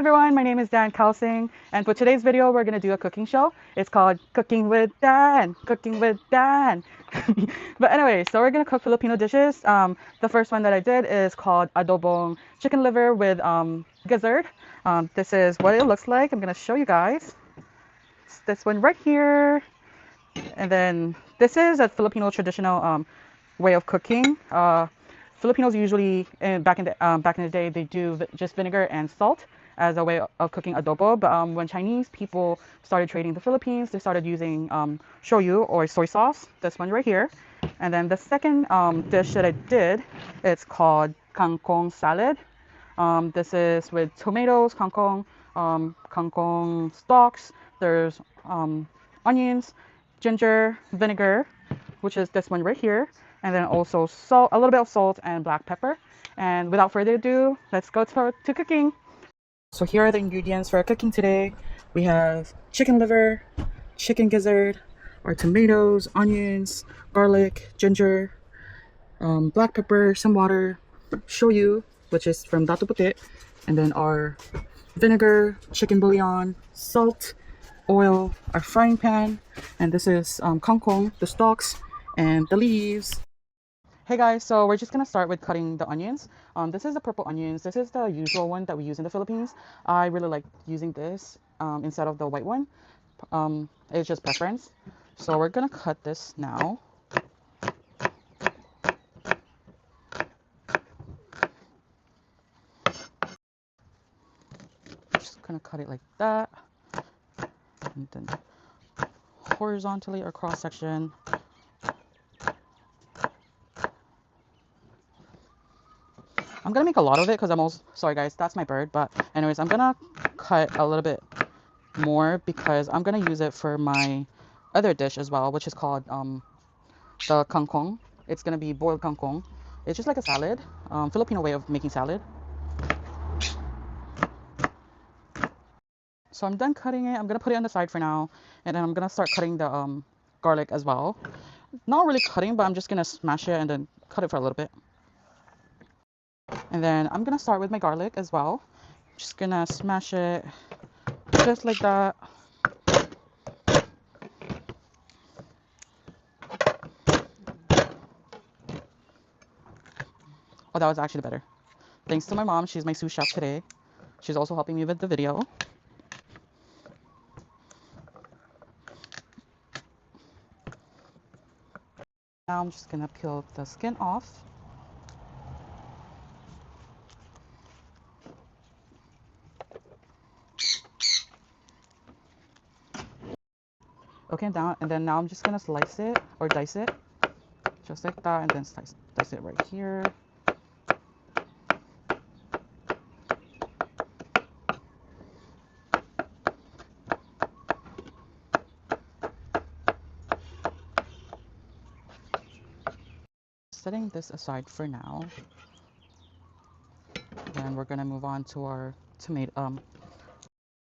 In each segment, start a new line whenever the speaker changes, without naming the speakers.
everyone, my name is Dan Kausing, and for today's video, we're gonna do a cooking show. It's called Cooking with Dan. Cooking with Dan. But anyway, so we're gonna cook Filipino dishes. The first one that I did is called Adobo chicken liver with gizzard. This is what it looks like. I'm gonna show you guys. It's this one right here, and then this is a Filipino traditional way of cooking. Filipinos usually, back in the day, they do just vinegar and salt as a way of cooking adobo. But when Chinese people started trading the Philippines, they started using shoyu or soy sauce. This one right here. And then the second dish that I did, it's called Kangkong salad. This is with tomatoes, kangkong stalks. There's onions, ginger, vinegar, which is this one right here, and then also salt, a little bit of salt and black pepper. And without further ado, let's go to cooking. So here are the ingredients for our cooking today. We have chicken liver, chicken gizzard, our tomatoes, onions, garlic, ginger, black pepper, some water, shoyu, which is from Dato Puti, and then our vinegar, chicken bouillon, salt, oil, our frying pan, and this is kangkong, the stalks, and the leaves. Hey guys, so we're just gonna start with cutting the onions. This is the purple onions. This is the usual one that we use in the Philippines. I really like using this instead of the white one. It's just preference. So we're gonna cut this now. Just gonna cut it like that, and then horizontally or cross section. I'm gonna make a lot of it because I'm also sorry guys, that's my bird. But anyways, I'm gonna cut a little bit more because I'm gonna use it for my other dish as well, which is called the kangkong. It's gonna be boiled kangkong. It's just like a salad, Filipino way of making salad. So I'm done cutting it. I'm gonna put it on the side for now, and then I'm gonna start cutting the garlic as well. Not really cutting, but I'm just gonna smash it and then cut it for a little bit. And then I'm gonna start with my garlic as well. Just gonna smash it just like that. Oh, that was actually better. Thanks to my mom, she's my sous chef today. She's also helping me with the video. Now I'm just gonna peel the skin off. Okay, and then now I'm just gonna slice it or dice it, just like that, and then dice it right here. Setting this aside for now. Then we're gonna move on to our tomato,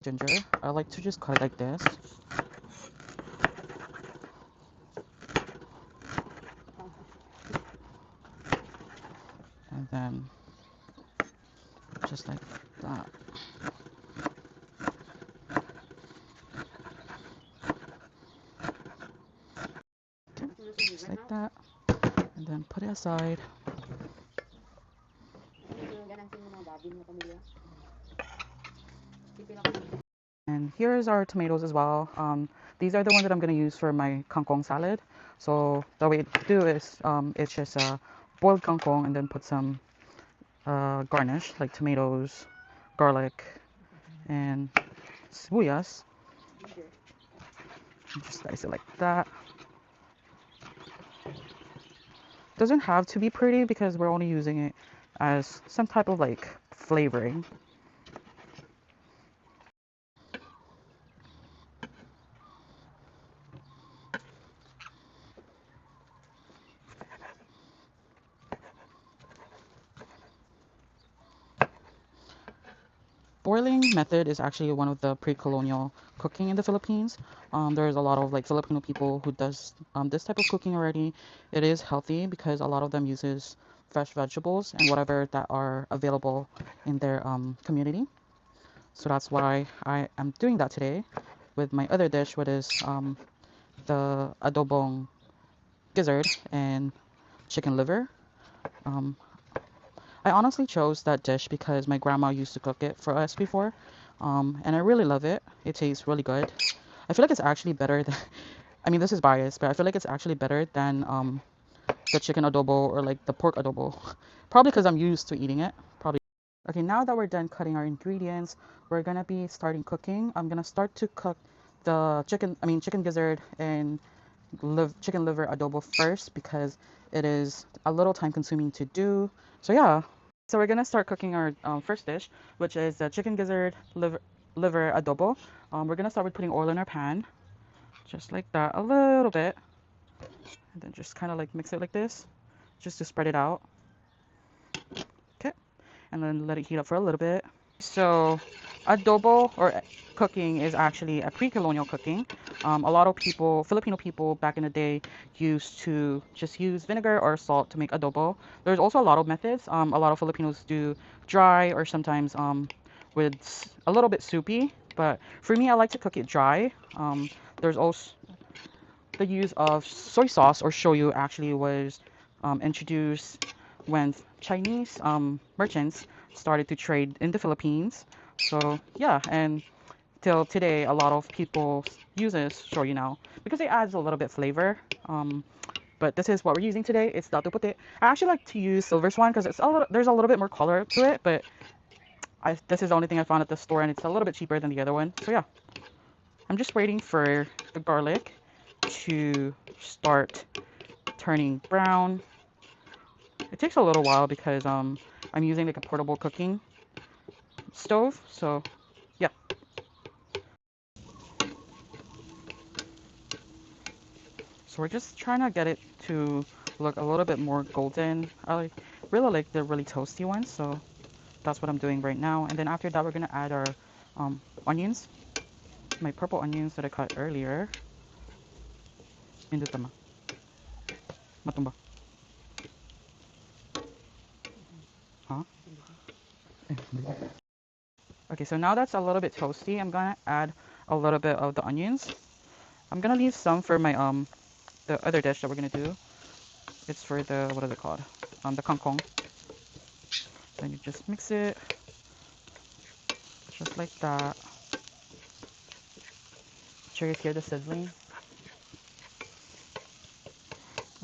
ginger. I like to just cut it like this. And then just like that. Just like that. And then put it aside. And here's our tomatoes as well. These are the ones that I'm going to use for my kangkong salad. So the way to do is it's just boiled kangkong and then put some garnish like tomatoes, garlic, and sibuyas. Just slice it like that. Doesn't have to be pretty because we're only using it as some type of like flavoring. Boiling method is actually one of the pre-colonial cooking in the Philippines. There's a lot of like Filipino people who does this type of cooking already. It is healthy because a lot of them uses fresh vegetables and whatever that are available in their community. So that's why I am doing that today with my other dish, which is the adobong gizzard and chicken liver. Um, I honestly chose that dish because my grandma used to cook it for us before, and I really love it. It tastes really good. I feel like it's actually better than, I mean, this is biased, but I feel like it's actually better than the chicken adobo or like the pork adobo. Probably because I'm used to eating it. Probably. Okay, now that we're done cutting our ingredients, we're gonna be starting cooking. I'm gonna start to cook the chicken gizzard and chicken liver adobo first because it is a little time consuming to do. So yeah, so we're gonna start cooking our first dish, which is the chicken gizzard liver adobo. We're gonna start with putting oil in our pan, just like that, a little bit, and then just kind of like mix it like this, just to spread it out. Okay, and then let it heat up for a little bit. So adobo or cooking is actually a pre-colonial cooking. A lot of people, Filipino people back in the day, used to just use vinegar or salt to make adobo. There's also a lot of methods. A lot of Filipinos do dry or sometimes with a little bit soupy. But for me, I like to cook it dry. There's also the use of soy sauce or shoyu actually was introduced when Chinese merchants started to trade in the Philippines. So yeah, and till today, a lot of people uses shoyu now because it adds a little bit flavor. But this is what we're using today. It's datu puti. I actually like to use silver swan because there's a little bit more color to it. But this is the only thing I found at the store, and it's a little bit cheaper than the other one. So yeah, I'm just waiting for the garlic to start turning brown. It takes a little while because I'm using like a portable cooking stove. So yeah. So we're just trying to get it to look a little bit more golden. I really like the really toasty ones, so that's what I'm doing right now. And then after that, we're gonna add our onions, my purple onions that I cut earlier. Indutama, matumba. Huh? Okay, so now that's a little bit toasty. I'm gonna add a little bit of the onions. I'm gonna leave some for my the other dish that we're gonna do. It's for the, what is it called? The kangkong. Then you just mix it just like that. Sure you hear the sizzling.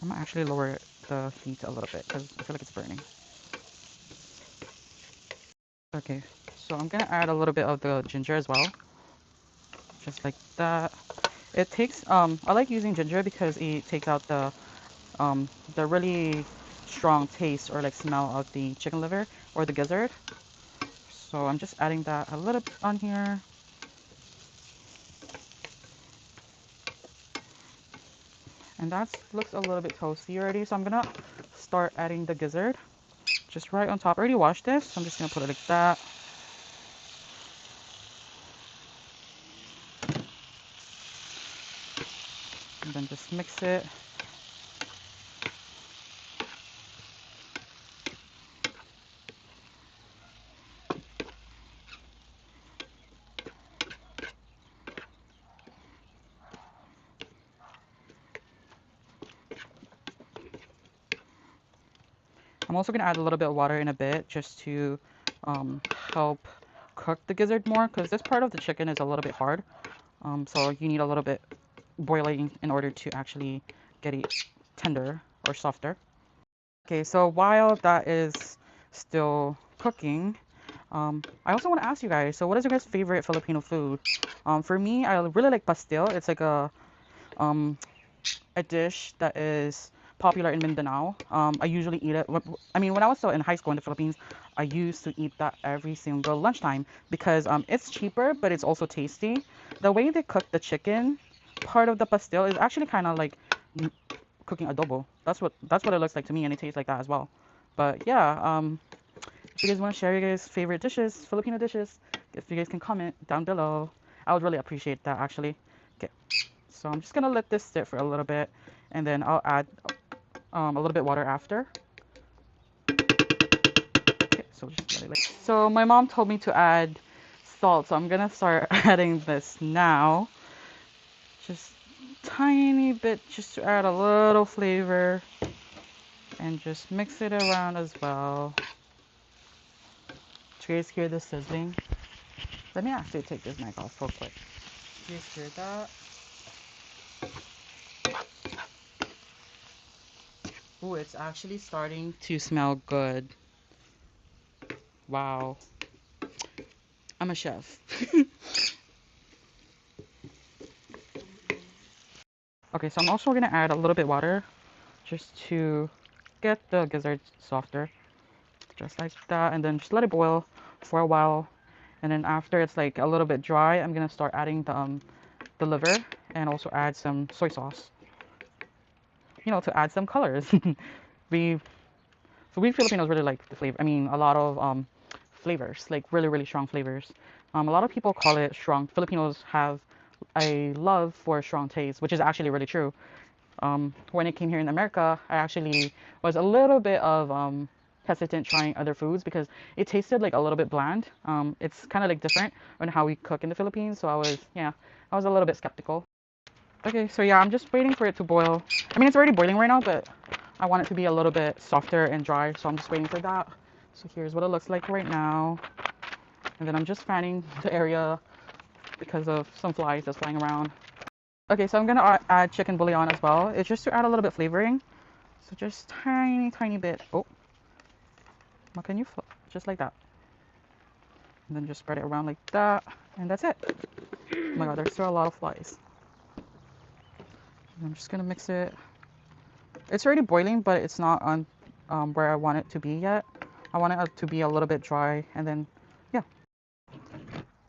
I'm gonna actually lower the heat a little bit because I feel like it's burning. Okay, so I'm gonna add a little bit of the ginger as well, just like that. It takes I like using ginger because it takes out the really strong taste or like smell of the chicken liver or the gizzard. So I'm just adding that a little bit on here. And that looks a little bit toasty already. So I'm gonna start adding the gizzard just right on top. I already washed this, so I'm just gonna put it like that. And then just mix it. I'm also gonna add a little bit of water in a bit just to help cook the gizzard more because this part of the chicken is a little bit hard. So you need a little bit boiling in order to actually get it tender or softer. Okay, so while that is still cooking, I also want to ask you guys, so what is your guys' favorite Filipino food? For me, I really like pastel. It's like um, a dish that is popular in Mindanao. I usually eat it. I mean, when I was still in high school in the Philippines, I used to eat that every single lunchtime because it's cheaper, but it's also tasty. The way they cook the chicken part of the pastel is actually kind of like cooking adobo. That's what it looks like to me, and it tastes like that as well. But yeah, if you guys want to share your guys' favorite dishes, Filipino dishes, if you guys can comment down below, I would really appreciate that actually. Okay, so I'm just gonna let this sit for a little bit, and then I'll add a little bit water after. Okay, so just let it like. So my mom told me to add salt, so I'm gonna start adding this now. Just tiny bit, just to add a little flavor, and just mix it around as well. Do you guys hear the sizzling? Let me actually take this mic off real quick. Do you guys hear that? Oh, it's actually starting to smell good. Wow. I'm a chef. Okay, so I'm also gonna add a little bit water just to get the gizzard softer. Just like that, and then just let it boil for a while. And then after it's like a little bit dry, I'm gonna start adding the liver and also add some soy sauce. You know, to add some colors. we we Filipinos really like the flavor. I mean, a lot of flavors, like really really strong flavors. A lot of people call it strong. Filipinos have a love for strong taste, which is actually really true. When I came here in America, I actually was a little bit of hesitant trying other foods because it tasted like a little bit bland. It's kind of like different on how we cook in the Philippines, so I was a little bit skeptical. Okay, so yeah, I'm just waiting for it to boil. I mean, it's already boiling right now, but I want it to be a little bit softer and dry, so I'm just waiting for that. So here's what it looks like right now. And then I'm just fanning the area because of some flies that's flying around. Okay, so I'm gonna add chicken bouillon as well. It's just to add a little bit flavoring. So just tiny bit. Oh, how can you just like that? And then just spread it around like that, and that's it. Oh my god, there's still a lot of flies. And I'm just gonna mix it. It's already boiling, but it's not on where I want it to be yet. I want it to be a little bit dry, and then yeah.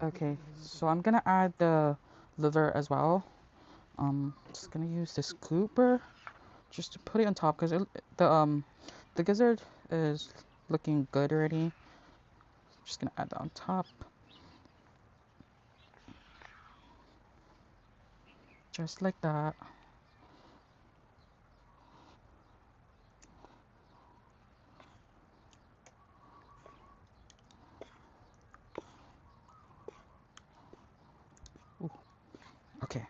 Okay, so I'm gonna add the liver as well. Just gonna use this scooper just to put it on top because the gizzard is looking good already. Just gonna add that on top. Just like that. Ooh. Okay.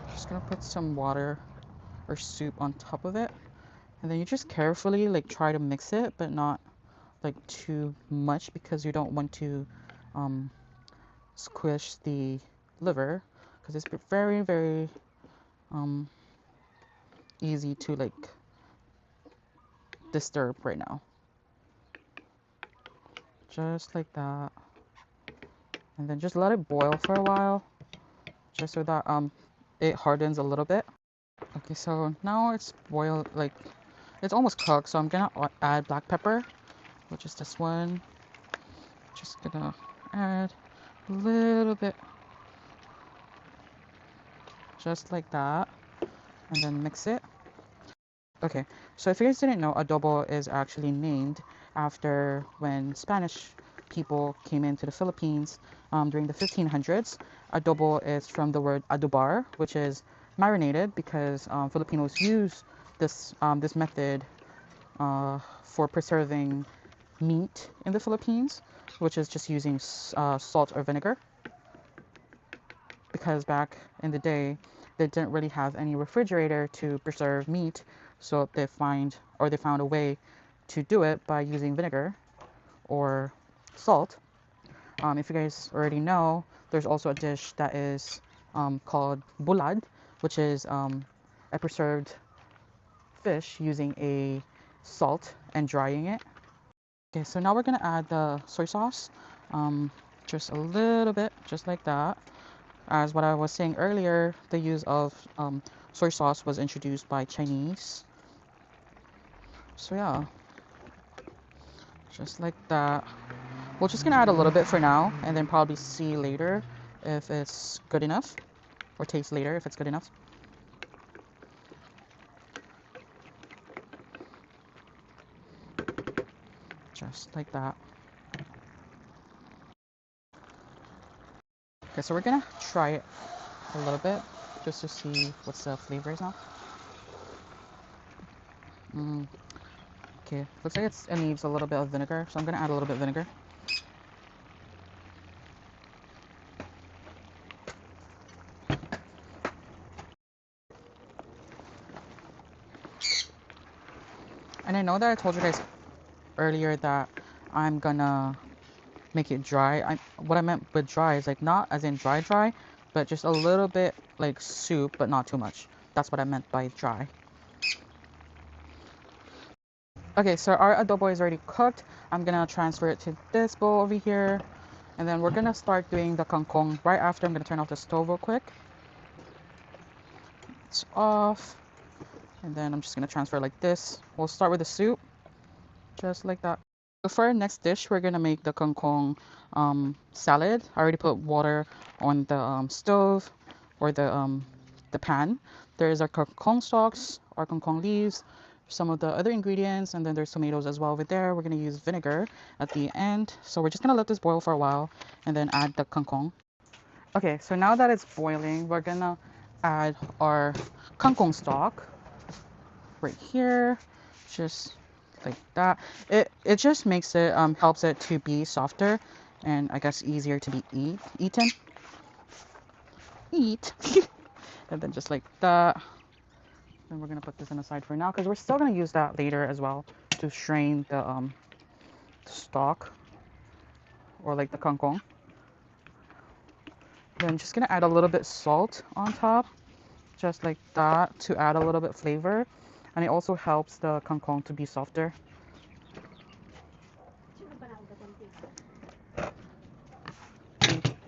Just gonna put some water or soup on top of it. And then you just carefully like try to mix it, but not like too much because you don't want to squish the liver because it's very very easy to like disturb right now. Just like that. And then just let it boil for a while just so that it hardens a little bit. Okay, so now it's boiled, like it's almost cooked, so I'm gonna add black pepper, which is this one. Just gonna add a little bit, just like that, and then mix it. Okay, so if you guys didn't know, adobo is actually named after when Spanish people came into the Philippines during the 1500s. Adobo is from the word adobar, which is marinated, because Filipinos use this method for preserving meat in the Philippines, which is just using salt or vinegar. Because back in the day, they didn't really have any refrigerator to preserve meat, so they found a way to do it by using vinegar or salt. If you guys already know, there's also a dish that is called bulad, which is a preserved fish using a salt and drying it. Okay, so now we're gonna add the soy sauce, just a little bit, just like that. As what I was saying earlier, the use of soy sauce was introduced by Chinese. So yeah, just like that. We're just gonna add a little bit for now, and then probably see later if it's good enough, or taste later if it's good enough. Just like that. Okay, so we're gonna try it a little bit just to see what's the flavor is now. Okay, looks like it needs a little bit of vinegar, so I'm gonna add a little bit of vinegar. And I know that I told you guys earlier that I'm gonna make it dry. What I meant with dry is like not as in dry, but just a little bit like soup, but not too much. That's what I meant by dry. Okay, so our adobo is already cooked. I'm gonna transfer it to this bowl over here. And then we're gonna start doing the kangkong right after. I'm gonna turn off the stove real quick. It's off. And then I'm just gonna transfer it like this. We'll start with the soup, just like that. So for our next dish, we're gonna make the kangkong salad. I already put water on the stove or the pan. There's our kangkong stalks, our kangkong leaves, some of the other ingredients, and then there's tomatoes as well over there. We're gonna use vinegar at the end. So we're just gonna let this boil for a while and then add the kangkong. Okay, so now that it's boiling, we're gonna add our kangkong stock right here, just like that. It just makes it helps it to be softer and I guess easier to be eaten. And then just like that. Then we're gonna put this on the side for now because we're still gonna use that later as well to strain the stock or like the kangkong. Then just gonna add a little bit salt on top, just like that, to add a little bit flavor, and it also helps the kangkong to be softer.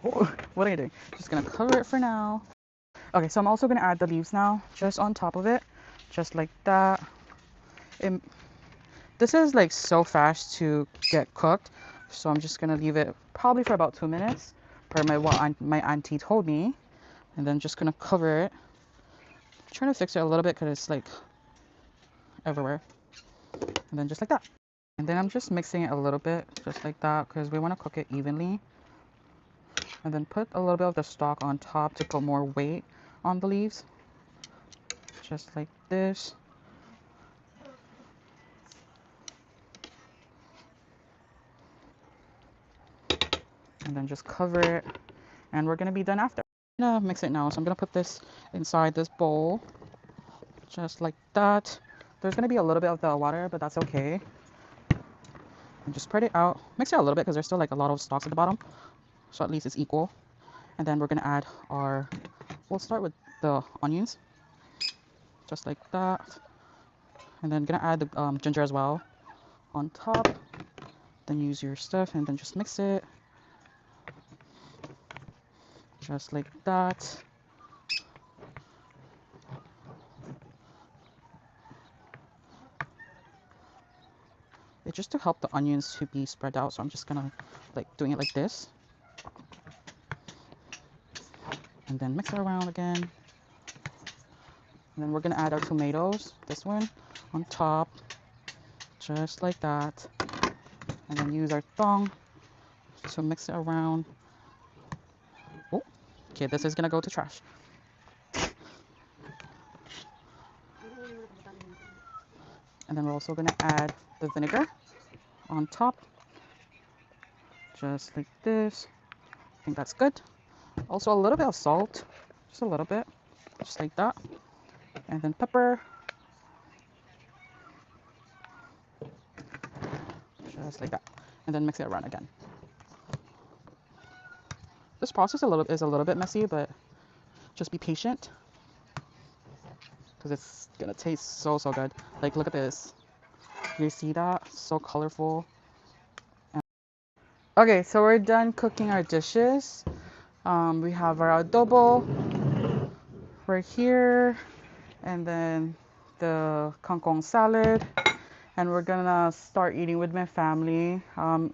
Oh, what are you doing? Just gonna cover it for now. Okay, so I'm also gonna add the leaves now, just on top of it, just like that. This is like so fast to get cooked, so I'm just gonna leave it probably for about 2 minutes, per my auntie told me, and then just gonna cover it. I'm trying to fix it a little bit because it's like everywhere, and then just like that. And then I'm just mixing it a little bit, just like that, because we want to cook it evenly. And then put a little bit of the stock on top to put more weight on the leaves, just like this. And then just cover it, and we're gonna be done after. I'm gonna mix it now, so I'm gonna put this inside this bowl, just like that. There's gonna be a little bit of the water, but that's okay. And just spread it out. Mix it a little bit because there's still like a lot of stalks at the bottom, so at least it's equal. And then we're gonna add we'll start with the onions, just like that. And then gonna add the ginger as well on top. Then use your stuff and then just mix it, just like that. It's just to help the onions to be spread out, so I'm just gonna like doing it like this. And then mix it around again. And then we're gonna add our tomatoes, this one, on top, just like that. And then use our tongue to mix it around. Oh, okay, this is gonna go to trash. And then we're also gonna add the vinegar on top, just like this. I think that's good. Also a little bit of salt, just a little bit, just like that. And then pepper, just like that. And then mix it around again. This process is a little bit messy, but just be patient because it's gonna taste so good. Like, look at this. You see that? So colorful. Okay, so we're done cooking our dishes. We have our adobo right here, and then the kangkong salad, and we're gonna start eating with my family.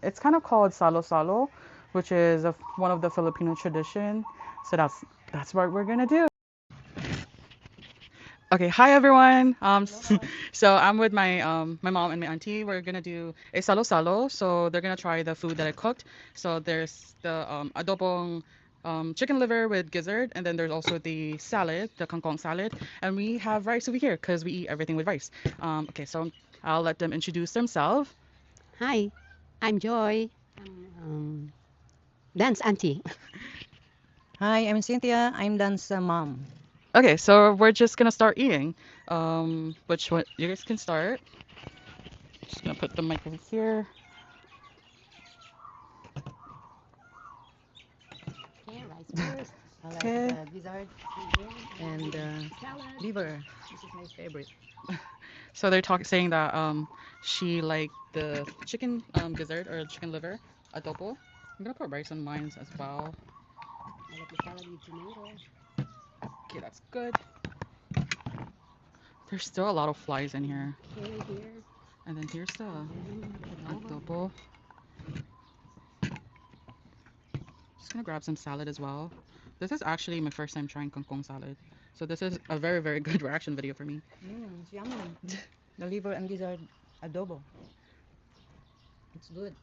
It's kind of called salo-salo, which is one of the Filipino tradition. So that's what we're gonna do. Okay, hi everyone. So I'm with my mom and my auntie. We're gonna do a salo-salo. So they're gonna try the food that I cooked. So there's the adobong chicken liver with gizzard, and then there's also the salad, the kangkong salad, and we have rice over here because we eat everything with rice. Okay, so I'll let them introduce themselves.
Hi, I'm Joy. Dance auntie.
Hi, I'm Cynthia. I'm Dan's mom.
Okay, so we're just gonna start eating. Which one? You guys can start. Just gonna put the mic over here.
Okay, rice first.
I like
Okay.
gizzard
And
and
salad.
liver. This is my favorite.
So they're talking saying that she liked the chicken gizzard or chicken liver adobo. I'm gonna put rice on mine as well.
I like the salad with tomato.
Okay, that's good. There's still a lot of flies in here.
Carrot here.
And then here's the
Adobo.
adobo. Just gonna grab some salad as well. This is actually my first time trying Kangkong salad. So this is a very, very good reaction video for me.
It's yummy. The liver and gizzard adobo. It's good.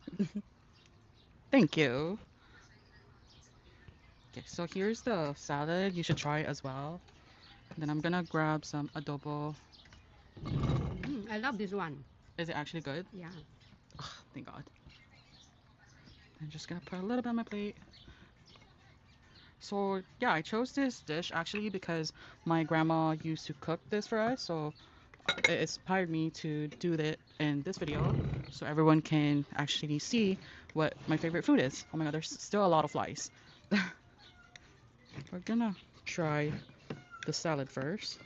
Thank you. Okay, so here's the salad. You should try it as well. Then I'm gonna grab some adobo.
I love this one.
Is it actually good?
Yeah.
Thank God. I'm just gonna put a little bit on my plate. So yeah, I chose this dish actually because my grandma used to cook this for us. So it inspired me to do that in this video so everyone can actually see what my favorite food is. Oh my God, there's still a lot of flies. We're gonna try the salad first.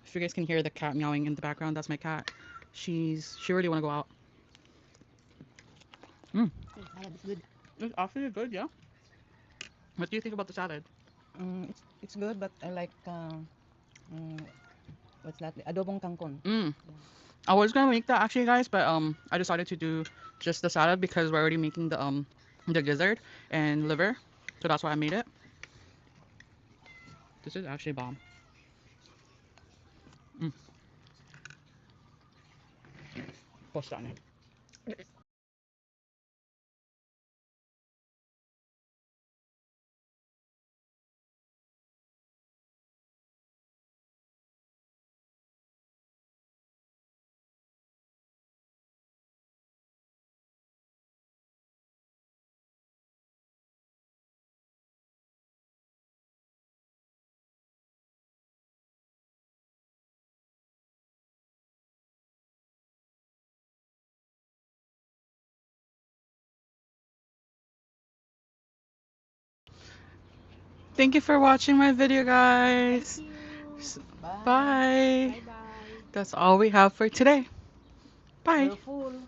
If you guys can hear the cat meowing in the background, that's my cat. She really wanna go out. Mm,
The salad is good.
it's actually good, yeah. What do you think about the salad?
It's good, but I like mm, what's that? Adobong kangkong.
Mm. I was gonna make that actually, guys, but I decided to do just the salad because we're already making the gizzard and liver, so that's why I made it. This is actually bomb. Mm. Post on it. Thank you for watching my video,
Thank
guys.
you.
Bye.
Bye.
Bye bye.
That's all we have for today. Bye.
You're full.